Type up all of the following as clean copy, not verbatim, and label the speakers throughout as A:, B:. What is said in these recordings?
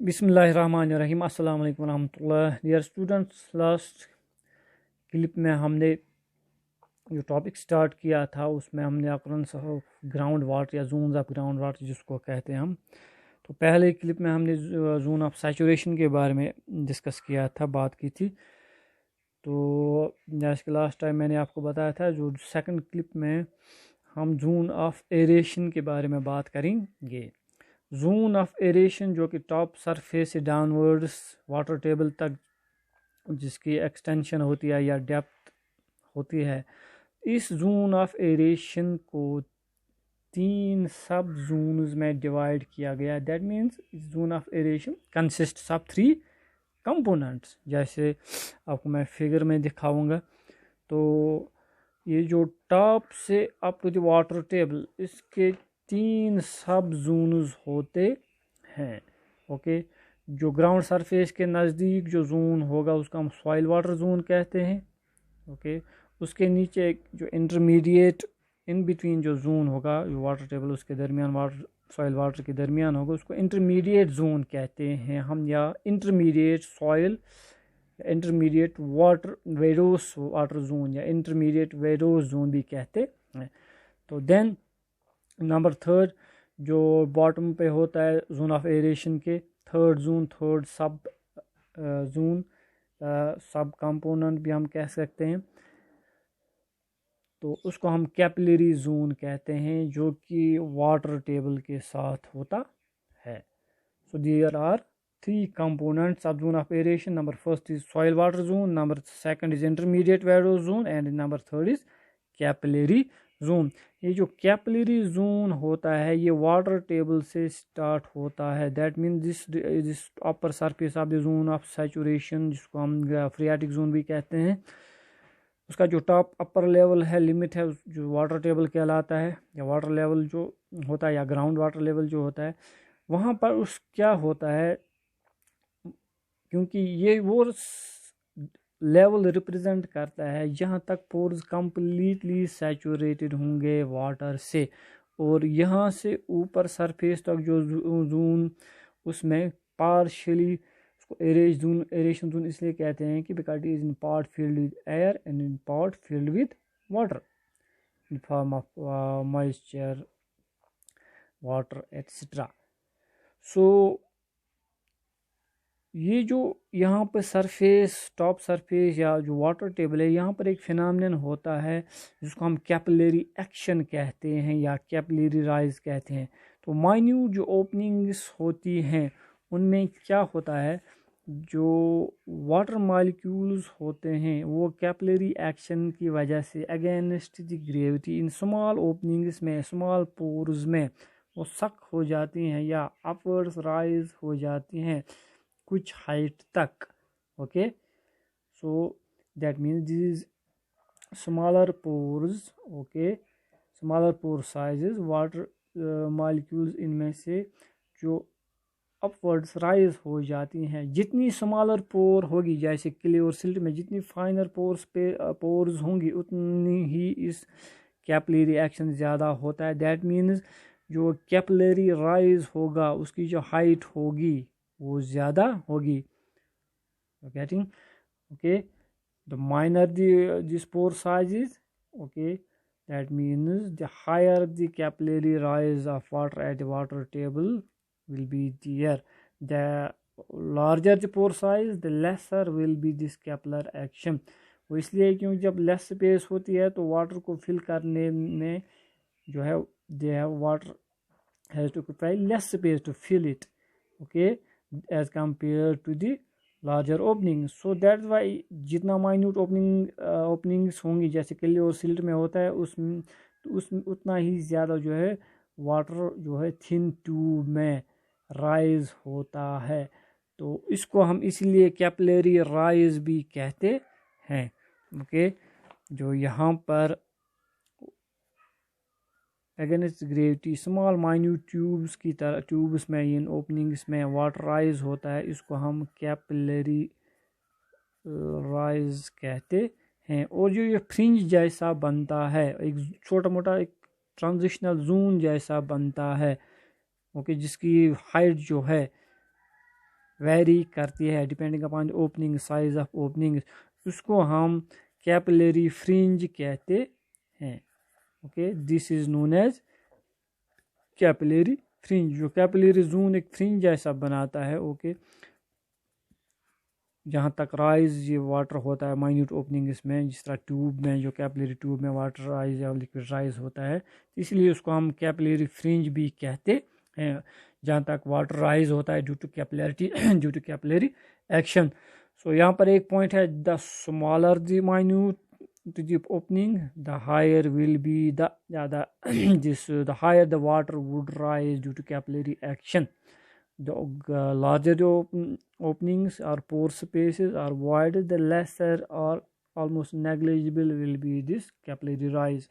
A: बिस्मिल्लाहिर्रहमानिर्रहीम अस्सलाम वालेकुम रहमतुल्लाह। डियर स्टूडेंट्स, लास्ट क्लिप में हमने जो टॉपिक स्टार्ट किया था उसमें हमने अक्रंस ऑफ ग्राउंड वाटर या जोन्स ऑफ ग्राउंड वाटर जिसको कहते हैं हम, तो पहले क्लिप में हमने जोन ऑफ सैचुरेशन के बारे में डिस्कस किया था, बात की थी। तो जैसे कि लास्ट टाइम मैंने आपको बताया था, जो सेकंड क्लिप में हम जोन ऑफ एरेशन के बारे में बात करेंगे। जोन ऑफ एरेशन जो कि टॉप सरफेस से डाउनवर्ड्स वाटर टेबल तक जिसकी एक्सटेंशन होती है या डेप्थ होती है, इस जोन ऑफ एरेशन को 3 सब जोन्स में डिवाइड किया गया। That means zone of aeration consist of 3 components. जैसे आपको मैं फिगर में दिखाऊंगा, तो ये जो टॉप से up to the water table, इसके 3 सब जोन्स होते हैं। ओके, जो ग्राउंड सरफेस के नज़दीक जो जोन होगा उसका हम सॉइल वाटर जोन कहते हैं। ओके, उसके नीचे जो इंटरमीडिएट इन बिटवीन जो जोन होगा, जो वाटर टेबल उसके दरमियान वाटर सॉइल वाटर के दरमियान होगा, उसको इंटरमीडिएट जोन कहते हैं हम, या intermediate soil, intermediate water vadose water zone या इंटरमीडिएट वेरोस जोन भी कहते हैं। तो देन नंबर 3 जो बॉटम पे होता है जोन ऑफ एरेशन के, थर्ड सब जोन, सब कंपोनेंट भी हम कह सकते हैं, तो उसको हम कैपिलरी जोन कहते हैं, जो कि वाटर टेबल के साथ होता है। So there are 3 components of zone of aeration. Number first is soil water zone, number second is intermediate vadose zone, and number third is capillary zone. ये जो कैपिलरी जोन होता है ये वाटर टेबल से स्टार्ट होता है। That mean this upper surface of the zone of saturation, जिसको हम फ्रियाटिक जोन भी कहते हैं, उसका जो टॉप अपर लेवल है, लिमिट है, जो वाटर टेबल कहलाता है, या वाटर लेवल जो होता है, या ग्राउंड वाटर लेवल जो होता है, वहाँ पर उस क्या होता है, क्योंकि ये वो लेवल रिप्रेजेंट करता है जहाँ तक पोर्स कंप्लीटली सैचुरेटेड होंगे वाटर से, और यहाँ से ऊपर सरफेस तक जो जोन उसमें पार्शियली, उसको एरेशन जोन इसलिए कहते हैं कि because it is in part filled with air and in part filled with water in form of moisture, water etcetera. So ये जो यहाँ पर सरफेस, टॉप सरफेस या जो वाटर टेबल है, यहाँ पर एक फिनोमेनन होता है जिसको हम कैपिलरी एक्शन कहते हैं या कैपिलरी राइज कहते हैं। तो माइन्यूट जो ओपनिंग्स होती हैं उनमें क्या होता है, जो वाटर मॉलिक्यूल्स होते हैं वो कैपिलरी एक्शन की वजह से against the gravity in small openings में, स्मॉल पोर्स में वो सक हो जाती हैं या अपवर्ड्स राइज हो जाती हैं कुछ हाइट तक। Okay, so that means this is smaller pores. Okay, smaller pore sizes, water molecules इनमें से जो अपवर्ड्स राइज हो जाती हैं। जितनी स्मॉलर पोर होगी, जैसे क्ले और सिल्ट में जितनी फाइनर पोर्स होंगी, उतनी ही इस कैपिलरी एक्शन ज़्यादा होता है। दैट मीन्स जो कैपिलरी राइज होगा उसकी जो हाइट होगी वो ज़्यादा होगी। Getting? Okay, the minor the spore size is, okay, that means the higher the capillary rise of water at the water table will be there. The larger the pore size, the lesser will be this capillary action. वो इसलिए क्योंकि जब less space होती है तो water को fill करने में जो है, they have water has to occupy less space to fill it, okay, as compared to the larger openings. So that's why जितना माइन्यूट ओपनिंग्स होंगी, जैसे क्ले और सिल्ट में होता है, उस उतना ही ज़्यादा जो है वाटर जो है थिन ट्यूब में राइज होता है। तो इसको हम इसलिए कैपिलरी राइज भी कहते हैं। ओके, जो यहाँ पर against gravity small minute tubes की तरह, ट्यूब्स में, इन ओपनिंग्स में वाटर राइज होता है, इसको हम कैपिलरी राइज कहते हैं। और जो ये फ्रिंज जैसा बनता है, एक छोटा मोटा एक ट्रांजिशनल जोन जैसा बनता है, ओके, जिसकी हाइट जो है वेरी करती है depending upon opening, size of opening, उसको हम कैपिलरी फ्रिंज कहते हैं। Okay, this is known as capillary fringe. जो कैपिलरी जोन एक फ्रिंज जैसा बनाता है, ओके, जहाँ तक राइज ये वाटर होता है माइन्यूट ओपनिंग्स में, जिस तरह ट्यूब में, जो कैपिलरी ट्यूब में वाटर राइज या लिक्विड राइज होता है, इसलिए उसको हम कैपिलरी फ्रिंज भी कहते हैं, जहाँ तक वाटर राइज होता है due to capillarity due to capillary action. So यहाँ पर एक पॉइंट है, the smaller the minute the opening, the higher will be the higher the water would rise due to capillary action. The larger the openings or pore spaces are void, the lesser or almost negligible will be this capillary rise.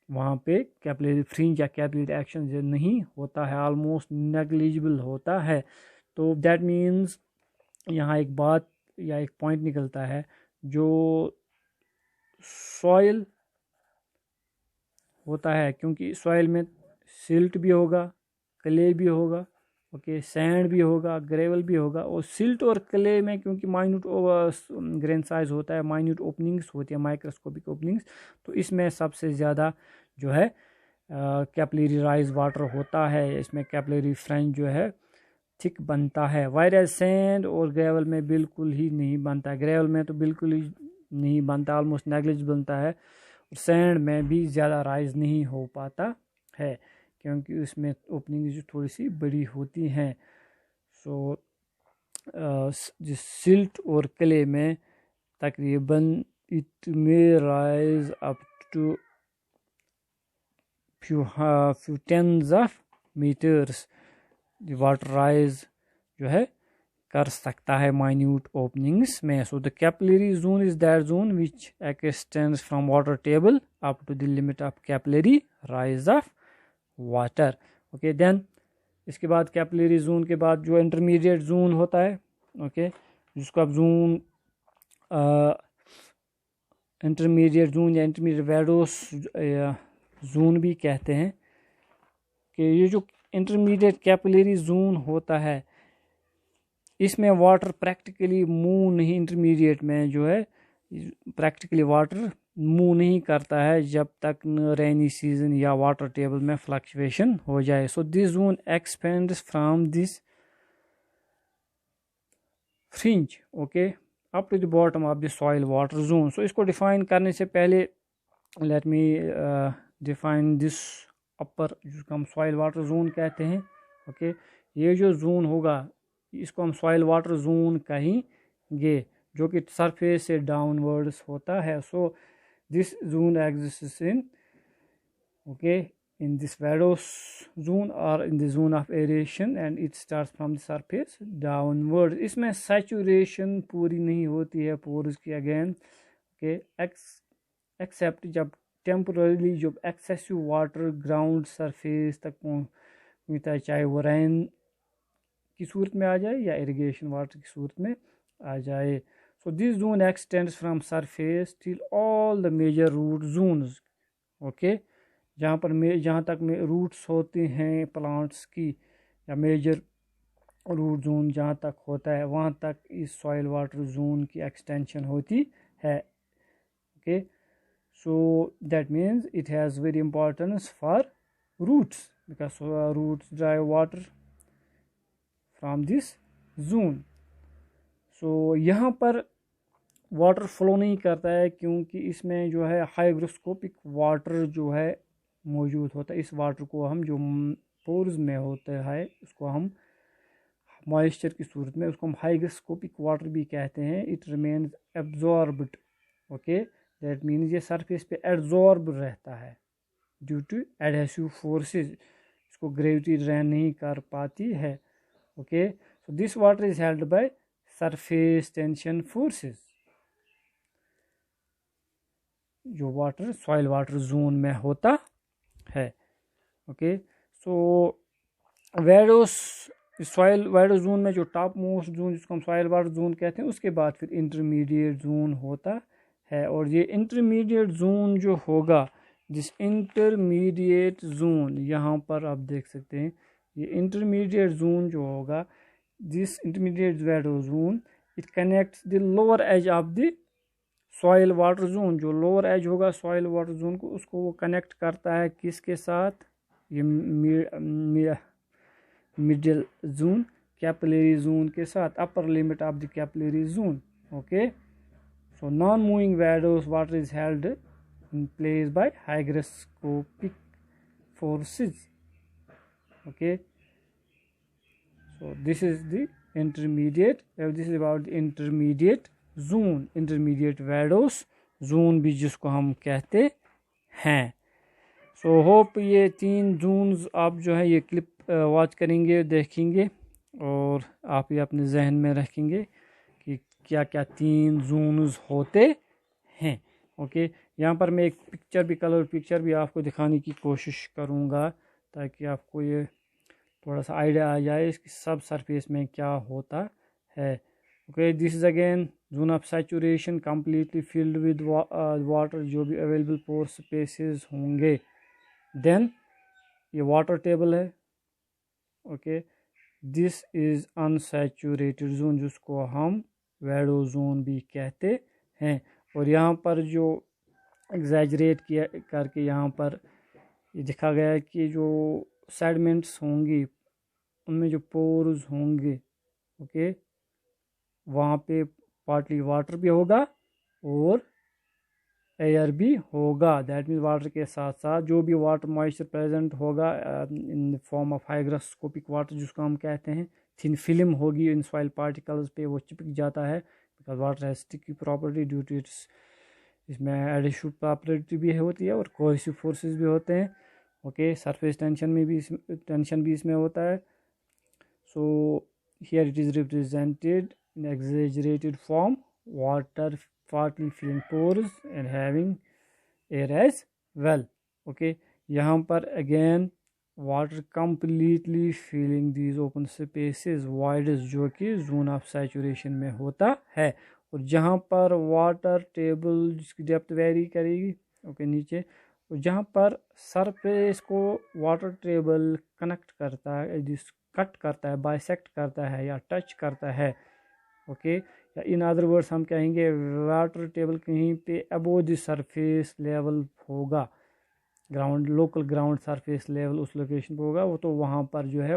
A: वहाँ पे capillary fringe या capillary action जो नहीं होता है, almost negligible होता है। तो दैट मीन्स यहाँ एक बात या एक पॉइंट निकलता है, जो सॉइल होता है, क्योंकि सॉइल में सिल्ट भी होगा, क्ले भी होगा, ओके, सैंड भी होगा, ग्रेवल भी होगा, और सिल्ट और क्ले में क्योंकि माइन्यूट ग्रेन साइज होता है, माइन्यूट ओपनिंग्स होती है, माइक्रोस्कोपिक ओपनिंग्स, तो इसमें सबसे ज़्यादा जो है कैपिलरी राइज वाटर होता है, इसमें कैपिलरी फ्रिंज जो है थिक बनता है। वायरस सैंड और ग्रेवल में बिल्कुल ही नहीं बनता है, ग्रेवल में तो बिल्कुल ही नहीं बनता, ऑलमोस्ट नेग्लिजिबल बनता है, और सैंड में भी ज़्यादा राइज नहीं हो पाता है, क्योंकि उसमें ओपनिंग जो थोड़ी सी बड़ी होती हैं। सो जिस सिल्ट और क्ले में तकरीबन इट में rise up to few tens of meters water rise जो है कर सकता है माइन्यूट ओपनिंग्स में। So the capillary zone is that zone which extends from water table up to the limit of capillary rise of water. Okay, then इसके बाद capillary zone के बाद जो इंटरमीडिएट जोन होता है, ओके, जिसको आप जोन इंटरमीडिएट जोन या इंटरमीडिएट वेडोस जोन भी कहते हैं, कि ये जो इंटरमीडिएट कैपिलरी जोन होता है, इसमें वाटर प्रैक्टिकली मूव नहीं, इंटरमीडिएट में जो है प्रैक्टिकली वाटर मूव नहीं करता है जब तक रेनी सीजन या वाटर टेबल में फ्लक्चुएशन हो जाए। So this zone expands from this fringe, okay, up to the bottom of the soil water zone. So इसको डिफाइन करने से पहले let me define this upper, जिसको हम सॉइल वाटर जोन कहते हैं, ओके, ये जो जोन होगा इसको हम सॉइल वाटर जोन कहेंगे, जो कि सरफेस से डाउनवर्ड्स होता है। सो this zone exists in, okay, in this vadose zone or in the zone of aeration, and it starts from the surface downward. इसमें saturation पूरी नहीं होती है पोर्स की, अगेन, ओके, एक्सेप्ट जब टेम्परली जब एक्सेसिव वाटर ग्राउंड सरफेस तक पहुँचता है, चाहे वो रेन की सूरत में आ जाए या इरिगेशन वाटर की सूरत में आ जाए। So this zone extends from surface till all the major root zones, okay, जहाँ तक में रूट्स होते हैं प्लांट्स की, या मेजर रूट जोन जहाँ तक होता है, वहाँ तक इस सॉइल वाटर जोन की एक्सटेंशन होती है, okay. So that means it has very importance for roots, because roots drive water from this zone. So यहाँ पर वाटर फ्लो नहीं करता है, क्योंकि इसमें जो है हाइग्रोस्कोपिक वाटर जो है मौजूद होता है। इस वाटर को हम जो पोर्स में होता है उसको हम मॉइस्चर की सूरत में उसको हम हाइग्रोस्कोपिक वाटर भी कहते हैं। It remains absorbed, okay, that means ये सरफेस पे एब्जॉर्ब रहता है ड्यू टू एडहेसिव फोर्सेस, इसको ग्रेविटी ड्रेन नहीं कर पाती है, okay. So this water is held by surface tension forces, जो वाटर सॉइल वाटर जोन में होता है, ओके। सो वेडोस सॉइल वाटर जोन में जो टॉप मोस्ट जोन जिसको हम सॉइल वाटर जोन कहते हैं, उसके बाद फिर इंटरमीडिएट जोन होता है। और ये इंटरमीडिएट जोन जो होगा, जिस इंटरमीडिएट जोन यहाँ पर आप देख सकते हैं, ये इंटरमीडिएट जोन जो होगा this intermediate vadose zone, it connects the lower edge of the soil water zone. जो लोअर एज होगा सॉइल वाटर जोन को, उसको वो कनेक्ट करता है किसके साथ, ये मिडिल जोन कैपिलरी जोन के साथ, upper limit of the capillary zone. Okay, so non moving vadose water is held in place by hygroscopic forces. Okay, so this is the intermediate, this is about the intermediate zone, intermediate vadose zone भी जिसको हम कहते हैं. So hope ये 3 Jones आप जो है ये क्लिप वॉच करेंगे, देखेंगे और आप ये अपने जहन में रखेंगे कि क्या क्या 3 जोन्स होते हैं. ओके, यहाँ पर मैं एक पिक्चर भी, कलर पिक्चर भी आपको दिखाने की कोशिश करूँगा ताकि आपको ये थोड़ा सा आइडिया आ जाए इसकी सब सरफेस में क्या होता है. Okay, this is again zone of saturation completely filled with water, जो भी अवेलेबल पोर स्पेसेस होंगे. देन ये वाटर टेबल है. Okay, this is unsaturated zone जिसको हम vadose जोन भी कहते हैं. और यहाँ पर जो एग्जैजरेट किया करके यहाँ पर ये दिखा गया है कि जो सेडमेंट्स होंगी उनमें जो पोर्स होंगे, ओके, वहाँ पे पार्टली वाटर भी होगा और एयर भी होगा. दैट मीन्स वाटर के साथ साथ जो भी वाटर मॉइस्चर प्रेजेंट होगा in the form of hygroscopic water जिसको हम कहते हैं, थिन फिल्म होगी इन सॉइल पार्टिकल्स पे, वो चिपक जाता है because water has sticky property due to its, इसमें एडिशिव प्रॉपर्टी भी होती है और कोहेसिव फोर्सेस भी होते हैं. ओके, सरफेस टेंशन में भी टेंशन भी इसमें होता है. So here it is represented in exaggerated form, water partly filling pores and having air as well. Okay, यहाँ पर again water completely filling these open spaces, voids जो कि zone of saturation में होता है. और जहाँ पर वाटर टेबल जिसकी डेप्थ वेरी करेगी, ओके, नीचे, और जहाँ पर सरफेस को वाटर टेबल कनेक्ट करता है, जिस कट करता है, बाइसेक्ट करता है या टच करता है, ओके, या इन अदर वर्ड्स हम कहेंगे वाटर टेबल कहीं पे अबोव द सरफेस लेवल होगा, ground, local ground surface level उस लोकेशन पर होगा, वो तो वहाँ पर जो है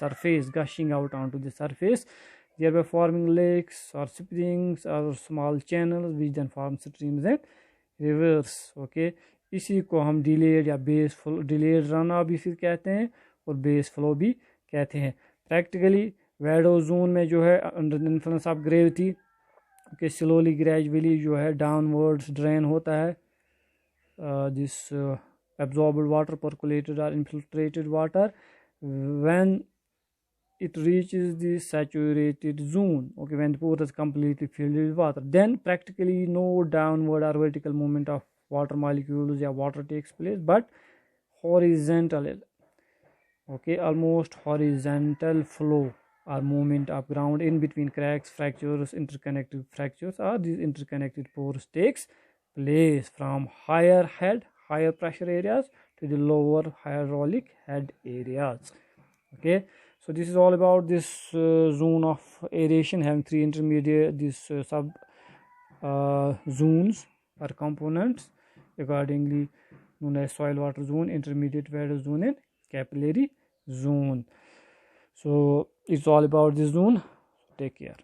A: surface, gushing out on to the surface, thereby forming lakes or springs or small channels which then form streams and rivers. Okay, इसी को हम डिलेड या base flow, delayed run of भी फिर कहते हैं और बेस फ्लो भी कहते हैं. प्रैक्टिकली vadose जोन में जो है अंडर इन्फ्लुएंस ऑफ ग्रेविटी के स्लोली ग्रेजुअली जो है डाउनवर्ड्स ड्रेन होता है this absorbed water, percolated or infiltrated water. When it reaches the saturated zone, okay, when the pore is completely filled with water, then practically no downward or vertical movement of water molecules or water takes place, but horizontal, okay, almost horizontal flow or movement of ground in between cracks, fractures, interconnected fractures, or these interconnected pores takes place from higher head, higher pressure areas to the lower hydraulic head areas. Okay, so this is all about this zone of aeration having 3 intermediate these sub zones or components accordingly known as soil water zone, intermediate vadose zone and capillary zone. So it's all about this zone. Take care.